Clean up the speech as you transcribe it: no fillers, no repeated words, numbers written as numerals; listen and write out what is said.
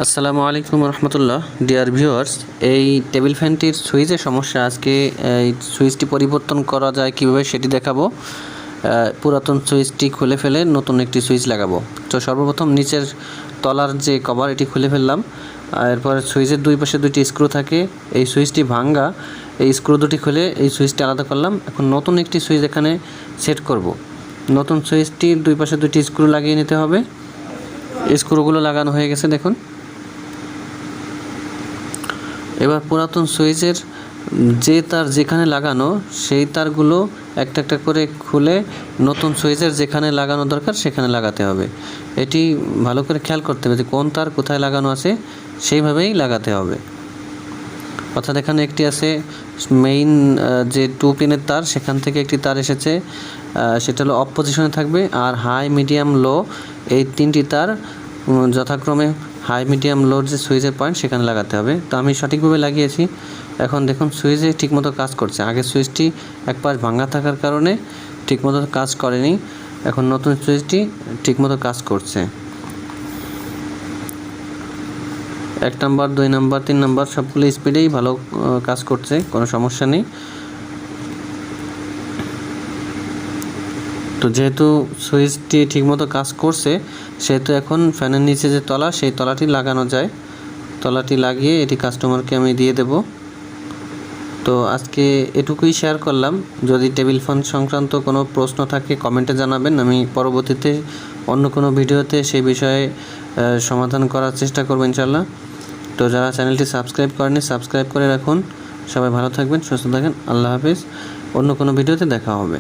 আসসালামু আলাইকুম রহমতুল্লাহ। Dear viewers, এই টেবিল ফ্যানটির সুইচের সমস্যা। আজকে এই সুইচটি পরিবর্তন করা যায় কীভাবে সেটি দেখাবো। পুরাতন সুইচটি খুলে ফেলে নতুন একটি সুইচ লাগাবো। তো সর্বপ্রথম নিচের তলার যে কভার এটি খুলে ফেললাম। এরপর সুইচের দুই পাশে দুইটি স্ক্রু থাকে, এই সুইচটি ভাঙ্গা, এই স্ক্রু দুটি খুলে এই সুইচটি আলাদা করলাম। এখন নতুন একটি সুইচ এখানে সেট করব। নতুন সুইচটির দুই পাশে দুইটি স্ক্রু লাগিয়ে নিতে হবে। স্ক্রুগুলো লাগানো হয়ে গেছে দেখুন। এবার পুরাতন সুইচের যে তার যেখানে লাগানো সেই তারগুলো একটা একটা করে খুলে নতুন সুইচের যেখানে লাগানো দরকার সেখানে লাগাতে হবে। এটি ভালো করে খেয়াল করতে হবে যে কোন তার কোথায় লাগানো আছে, সেইভাবেই লাগাতে হবে। অর্থাৎ এখানে একটি আছে মেইন যে 2 পিনের তার, সেখান থেকে একটি তার এসেছে, সেটা হলো অফ পজিশনে থাকবে। আর হাই, মিডিয়াম, লো এই 3টি তার যথাক্রমে হাই, মিডিয়াম, লোর যে সুইচের পয়েন্ট সেখানে লাগাতে হবে। তো আমি সঠিকভাবে লাগিয়েছি। এখন দেখুন সুইচে ঠিকমতো কাজ করছে। আগের সুইচটি এক পাশ ভাঙা থাকার কারণে ঠিকমতো কাজ করেনি। এখন নতুন সুইচটি ঠিকমতো কাজ করছে। 1 নাম্বার, 2 নাম্বার, 3 নাম্বার সবগুলো স্পিডেই ভালো কাজ করছে, কোনো সমস্যা নেই। তো যেহেতু সুইচটি ঠিকমতো কাজ করছে, সেহেতু এখন ফ্যানের নিচে যে তলা, সেই তলাটি লাগানো যায়। তলাটি লাগিয়ে এটি কাস্টমারকে আমি দিয়ে দেব। তো আজকে এটুকুই শেয়ার করলাম। যদি টেবিল ফ্যান সংক্রান্ত কোনো প্রশ্ন থাকে কমেন্টে জানাবেন, আমি পরবর্তীতে অন্য কোনো ভিডিওতে সেই বিষয়ে সমাধান করার চেষ্টা করব ইনশাল্লাহ। তো যারা চ্যানেলটি সাবস্ক্রাইব করেনি সাবস্ক্রাইব করে রাখুন। সবাই ভালো থাকবেন, সুস্থ থাকেন। আল্লাহ হাফিজ। অন্য কোনো ভিডিওতে দেখা হবে।